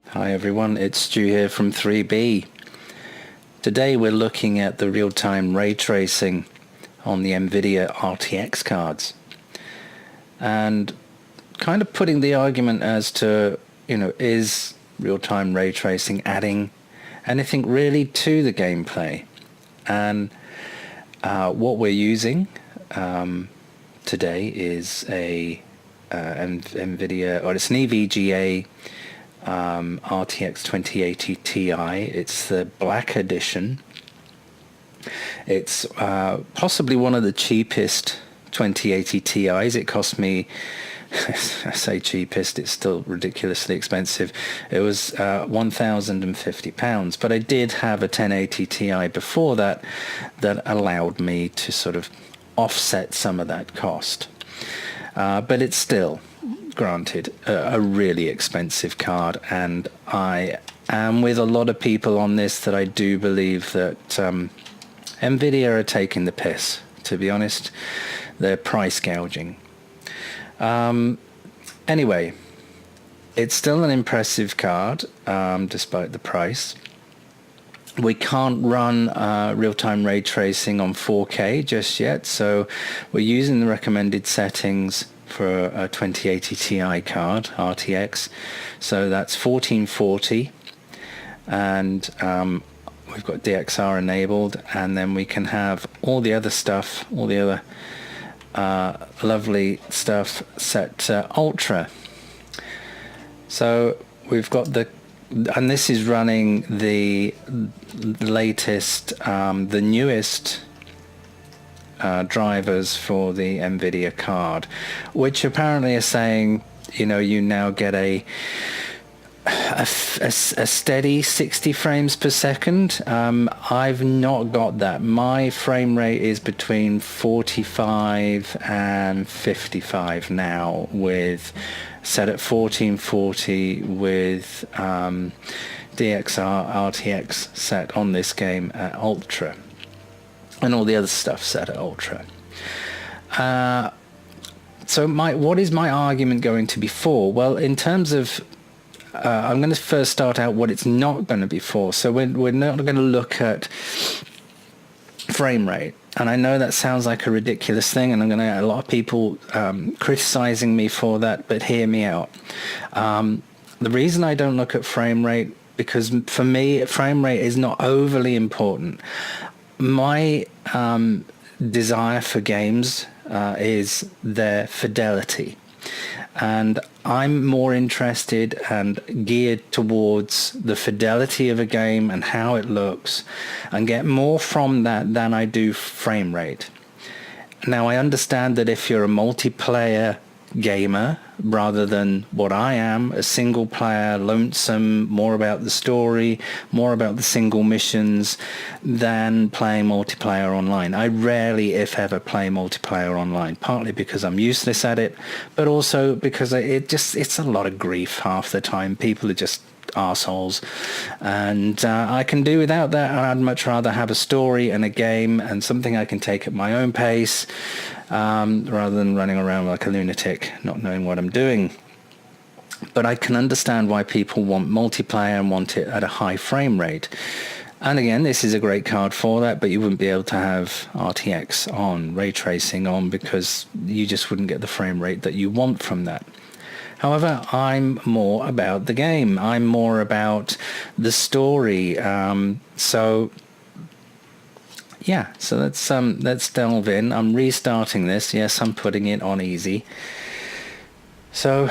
Hi everyone, it's Stu here from 3B. Today we're looking at the real-time ray tracing on the Nvidia RTX cards and kind of putting the argument as to, is real-time ray tracing adding anything really to the gameplay? And what we're using today is a Nvidia, or it's an EVGA RTX 2080 Ti. It's the black edition. It's possibly one of the cheapest 2080 Ti's. It cost me, I say cheapest, it's still ridiculously expensive. It was £1,050, but I did have a 1080 Ti before that allowed me to sort of offset some of that cost. But it's still, granted, a really expensive card, and I am with a lot of people on this that I do believe that Nvidia are taking the piss, to be honest. They're price gouging. Anyway, it's still an impressive card, despite the price. We can't run real-time ray tracing on 4K just yet, so we're using the recommended settings for a 2080 Ti card, RTX. So that's 1440, and we've got DXR enabled, and then we can have all the other stuff, all the other lovely stuff set to ultra. So we've got and this is running the latest, the newest drivers for the Nvidia card, which apparently are saying, you now get a steady 60 frames per second. I've not got that. My frame rate is between 45 and 55 now, with set at 1440 with DXR RTX set on this game at ultra, and all the other stuff set at ultra. So what is my argument going to be for? Well, in terms of I'm going to first start out what it's not going to be for. So we're not going to look at frame rate. And I know that sounds like a ridiculous thing, and I'm going to get a lot of people criticizing me for that, but hear me out. The reason I don't look at frame rate, because for me, frame rate is not overly important. My desire for games is their fidelity. And I'm more interested and geared towards the fidelity of a game and how it looks, and get more from that than I do frame rate. Now, I understand that if you're a multiplayer gamer rather than what I am, a single player, lonesome, more about the story, more about the single missions than playing multiplayer online. I rarely, if ever, play multiplayer online, partly because I'm useless at it, but also because it's a lot of grief half the time. People are just arseholes, and I can do without that. I'd much rather have a story and a game and something I can take at my own pace, rather than running around like a lunatic not knowing what I'm doing. But I can understand why people want multiplayer and want it at a high frame rate. And again, this is a great card for that, but you wouldn't be able to have RTX on, ray tracing on, because you just wouldn't get the frame rate that you want from that. However, I'm more about the game. I'm more about the story. So let's delve in. I'm restarting this. Yes, I'm putting it on easy. So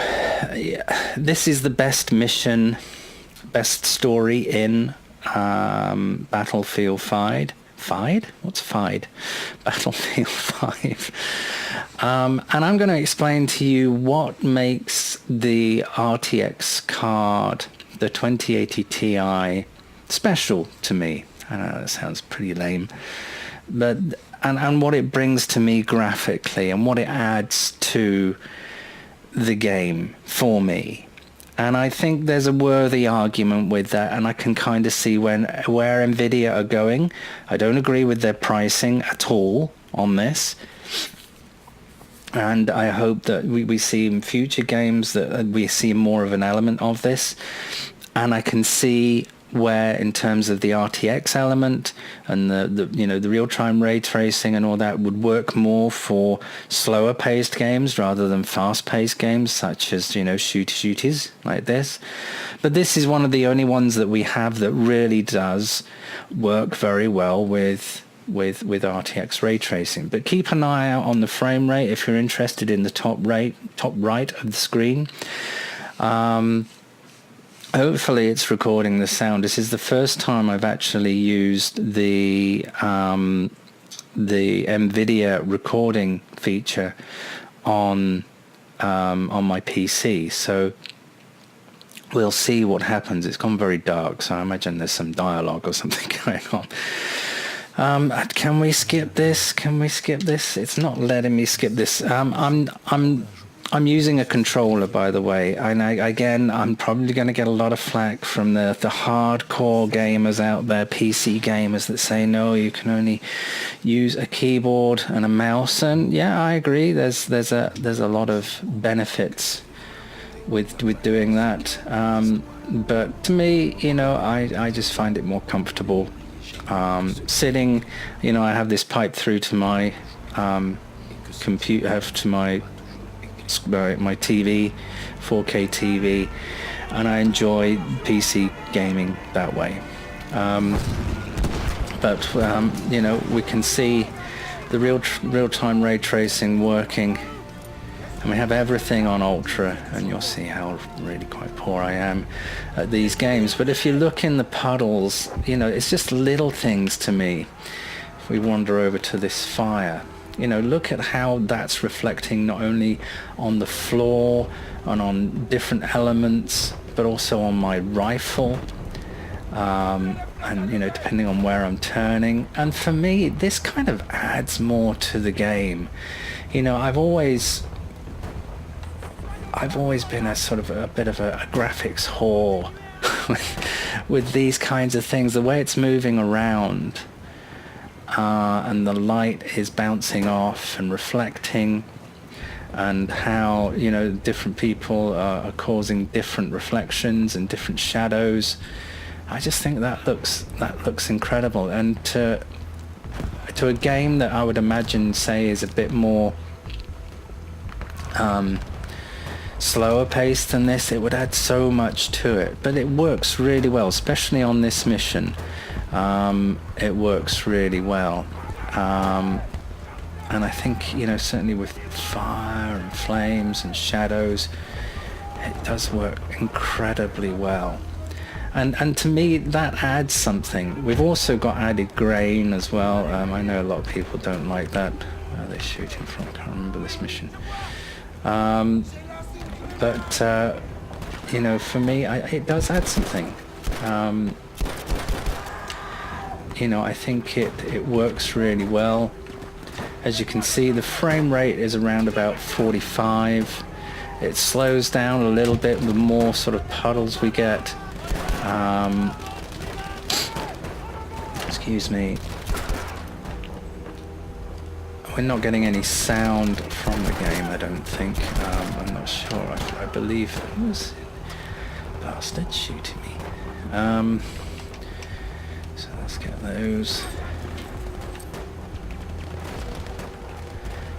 this is the best mission, best story in Battlefield 5. What's FIDE? Battlefield 5. And I'm going to explain to you what makes the RTX card, the 2080 Ti, special to me. I know that sounds pretty lame, but and what it brings to me graphically, and what it adds to the game for me. And I think there's a worthy argument with that, and I can kind of see where Nvidia are going. I don't agree with their pricing at all on this. And I hope that we see in future games that we see more of an element of this. And I can see where, in terms of the RTX element and the real-time ray tracing and all that, would work more for slower-paced games rather than fast-paced games, such as shooties like this. But this is one of the only ones that we have that really does work very well with RTX ray tracing. But keep an eye out on the frame rate if you're interested in the top right of the screen. Hopefully it's recording the sound. This is the first time I've actually used the Nvidia recording feature on my PC. So we'll see what happens. It's gone very dark, so I imagine there's some dialogue or something going on. Can we skip this? It's not letting me skip this. I'm using a controller, by the way, and I'm probably going to get a lot of flack from the hardcore gamers out there, PC gamers, that say no, you can only use a keyboard and a mouse. And yeah, I agree. There's a lot of benefits with doing that. But to me, I just find it more comfortable sitting. I have this pipe through to my computer, to my TV, 4K TV, and I enjoy PC gaming that way. But we can see the real-time ray tracing working, and we have everything on ultra, and you'll see how really quite poor I am at these games. But if you look in the puddles, it's just little things to me. If we wander over to this fire, look at how that's reflecting not only on the floor and on different elements, but also on my rifle, and depending on where I'm turning. And for me, this kind of adds more to the game. I've always been a sort of a bit of a graphics whore with these kinds of things. The way it's moving around, and the light is bouncing off and reflecting, and how different people are causing different reflections and different shadows. I just think that looks incredible. And to a game that I would imagine, say, is a bit more slower paced than this, it would add so much to it. But it works really well, especially on this mission. It works really well, and I think certainly with fire and flames and shadows, it does work incredibly well. And to me, that adds something. We've also got added grain as well. I know a lot of people don't like that. Where are they shooting from? I can't remember this mission. But for me, it does add something. I think it works really well. As you can see, the frame rate is around about 45. It slows down a little bit the more sort of puddles we get. Excuse me. We're not getting any sound from the game, I don't think. I'm not sure. I believe it was bastard shooting me. So let's get those.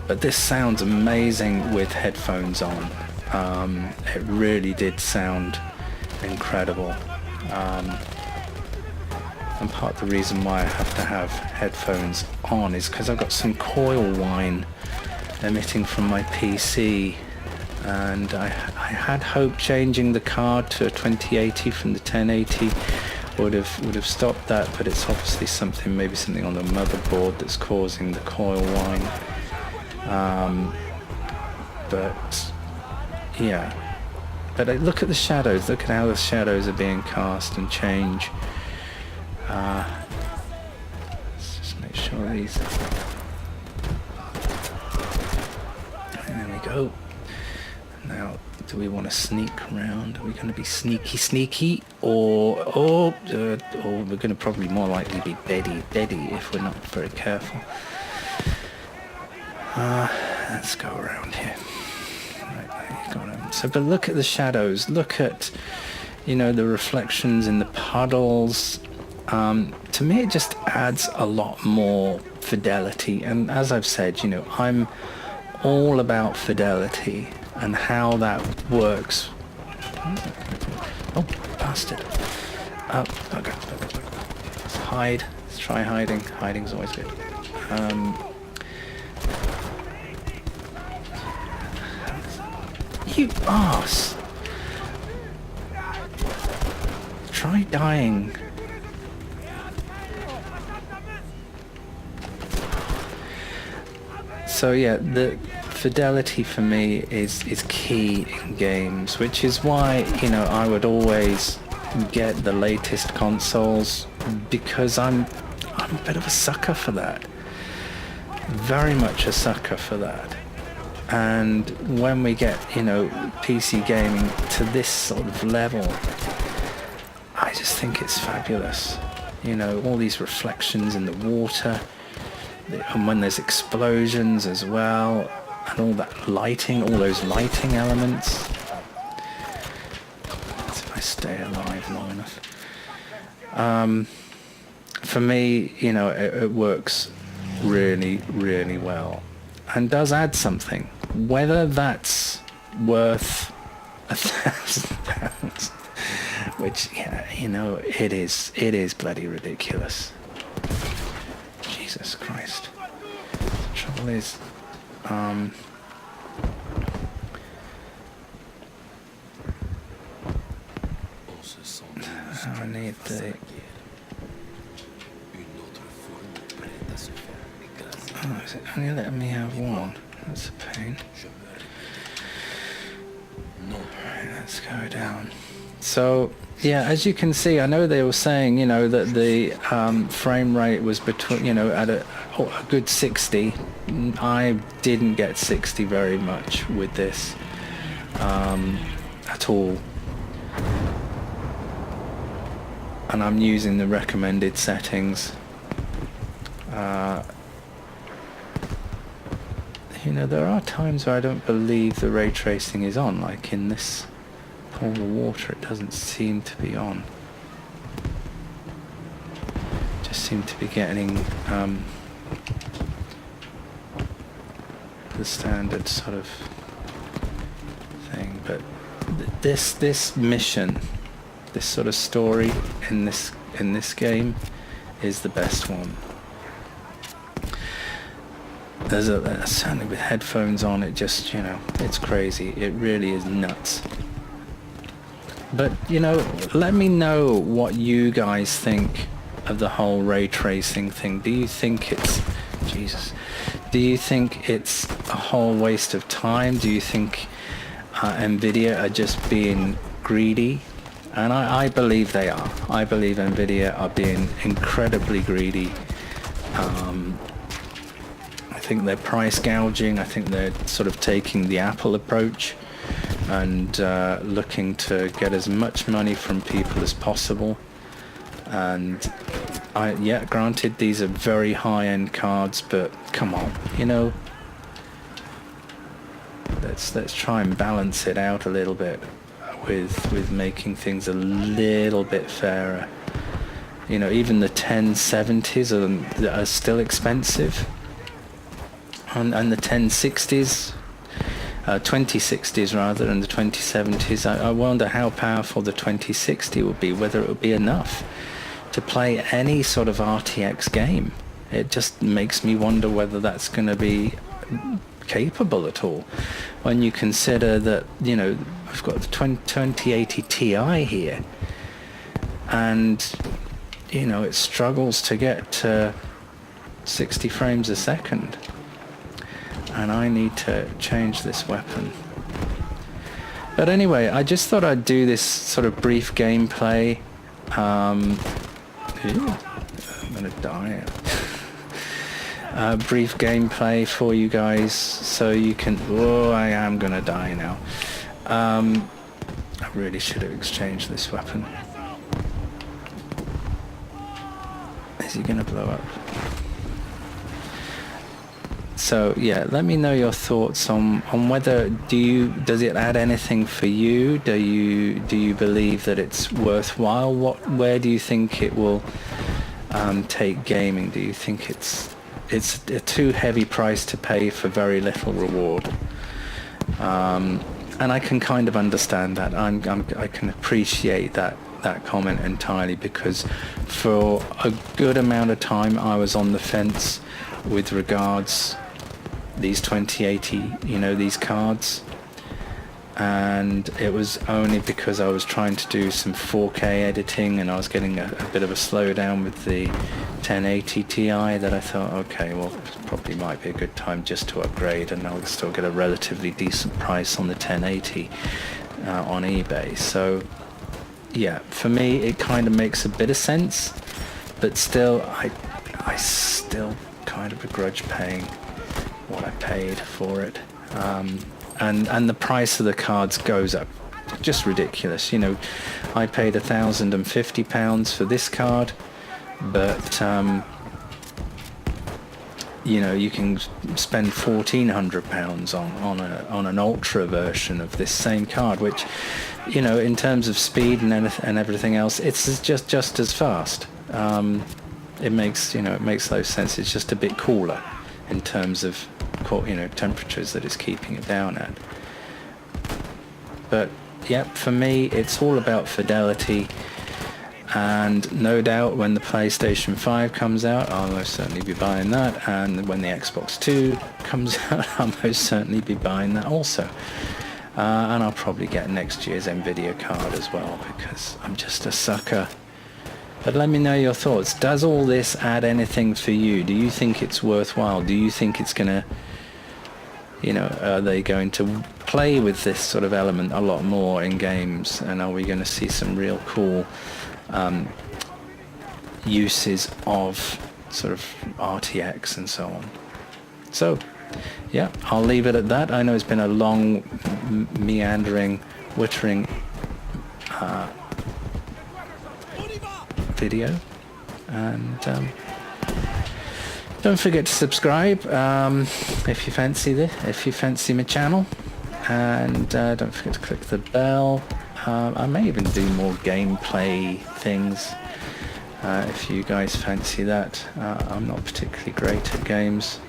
But this sounds amazing with headphones on. It really did sound incredible. And part of the reason why I have to have headphones on is because I've got some coil whine emitting from my PC, and I had hoped changing the card to a 2080 from the 1080 would have stopped that, but it's obviously maybe something on the motherboard that's causing the coil whine. But yeah, but look at the shadows. Look at how the shadows are being cast and change. Let's just make sure these. There we go. Now Do we want to sneak around? Are we going to be sneaky, or we're going to probably more likely be deady if we're not very careful. Let's go around here. Right, got him. So, but look at the shadows. Look at, you know, the reflections in the puddles. To me, it just adds a lot more fidelity. And as I've said, you know, I'm all about fidelity and how that works. Oh, bastard. Okay. Let's hide. Let's try hiding. Hiding's always good. You arse! Try dying. So yeah, the fidelity for me is key in games, which is why, you know, I would always get the latest consoles, because I'm a bit of a sucker for that. Very much a sucker for that. And when we get, you know, PC gaming to this sort of level, I just think it's fabulous. You know, all these reflections in the water, and when there's explosions as well, and all that lighting, all those lighting elements. If I stay alive long enough. For me, you know, it works really, really well, and does add something. Whether that's worth £1,000, which, yeah, you know, it is bloody ridiculous. Jesus Christ. The trouble is, I need the... Oh, is it only letting me have one? That's a pain. Right, let's go down. So, yeah, as you can see, I know they were saying, you know, that the frame rate was between, you know, at a good 60. I didn't get 60 very much with this at all. And I'm using the recommended settings. You know, there are times where I don't believe the ray tracing is on, like in this pool of water, it doesn't seem to be on. Just seem to be getting the standard sort of thing. But this mission, this sort of story in this game, is the best one. There's certainly with headphones on, it just, you know, it's crazy. It really is nuts. But, you know, let me know what you guys think of the whole ray tracing thing. Do you think it's... Jesus. Do you think it's a whole waste of time? Do you think Nvidia are just being greedy? And I believe they are. I believe Nvidia are being incredibly greedy. I think they're price gouging. I think they're sort of taking the Apple approach and looking to get as much money from people as possible. And yeah, granted, these are very high-end cards, but come on, you know, let's try and balance it out a little bit with making things a little bit fairer. You know, even the 1070s are still expensive. And the 1060s, 2060s rather, and the 2070s, I wonder how powerful the 2060 will be, whether it will be enough to play any sort of RTX game. It just makes me wonder whether that's going to be capable at all, when you consider that, you know, I've got the 2080 Ti here, and, you know, it struggles to get to 60 frames a second. And I need to change this weapon. But anyway, I just thought I'd do this sort of brief gameplay. I'm gonna die. Brief gameplay for you guys, so you can... Oh, I am gonna die now. I really should have exchanged this weapon. Is he going to blow up? So yeah, let me know your thoughts on whether does it add anything for you? Do you believe that it's worthwhile? Where do you think it will take gaming? Do you think it's a too heavy price to pay for very little reward? And I can kind of understand that. I can appreciate that comment entirely, because for a good amount of time I was on the fence with regards these 2080, these cards, and it was only because I was trying to do some 4K editing and I was getting a bit of a slowdown with the 1080 Ti that I thought, okay, well, it probably might be a good time just to upgrade, and I'll still get a relatively decent price on the 1080 on eBay. So yeah, for me it kind of makes a bit of sense, but still I still kind of begrudge paying what I paid for it, and the price of the cards goes up just ridiculous. I paid £1,050 for this card, but you can spend £1,400 on an ultra version of this same card, which in terms of speed and everything else, it's just as fast. It makes those sense. It's just a bit cooler in terms of temperatures that it's keeping it down at. But yeah, for me it's all about fidelity, and no doubt when the PlayStation 5 comes out I'll most certainly be buying that, and when the Xbox 2 comes out I'll most certainly be buying that also, and I'll probably get next year's Nvidia card as well, because I'm just a sucker. But let me know your thoughts. Does all this add anything for you? Do you think it's worthwhile? Do you think it's going to, are they going to play with this sort of element a lot more in games? And are we going to see some real cool uses of sort of RTX and so on? So, yeah, I'll leave it at that. I know it's been a long, meandering, wittering video, and don't forget to subscribe if you fancy my channel, and don't forget to click the bell. I may even do more gameplay things if you guys fancy that. I'm not particularly great at games.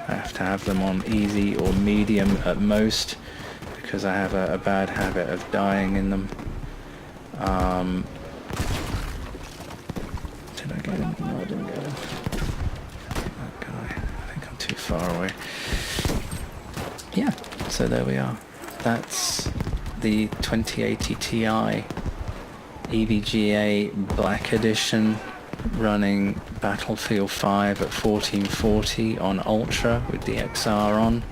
I have to have them on easy or medium at most, because I have a bad habit of dying in them. Did I get him? No, I didn't get him. That guy. I think I'm too far away. Yeah, so there we are. That's the 2080 Ti EVGA Black Edition running Battlefield 5 at 1440 on Ultra with the XR on.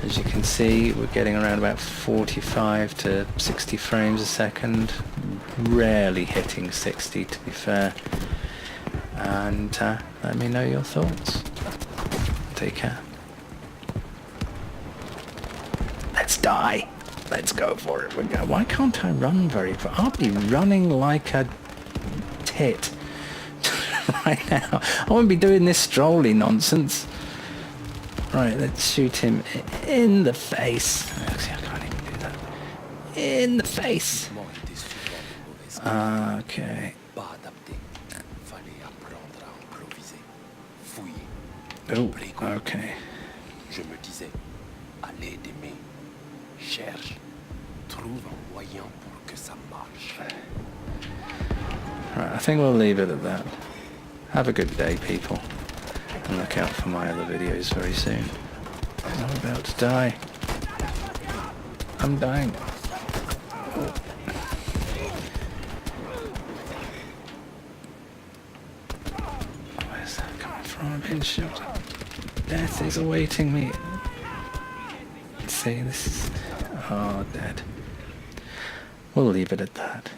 As you can see, we're getting around about 45 to 60 frames a second, rarely hitting 60 to be fair. And let me know your thoughts. Take care. Let's die. Let's go for it. Why can't I run very far? I'll be running like a tit right now. I won't be doing this strolly nonsense. Right, let's shoot him in the face. Actually, I can't even do that. In the face. Okay. Oh, okay. Right, I think we'll leave it at that. Have a good day, people. And look out for my other videos very soon. I'm about to die. I'm dying. Oh. Where's that coming from? I'm being shot. Death is awaiting me. See, this is... Oh, dead. We'll leave it at that.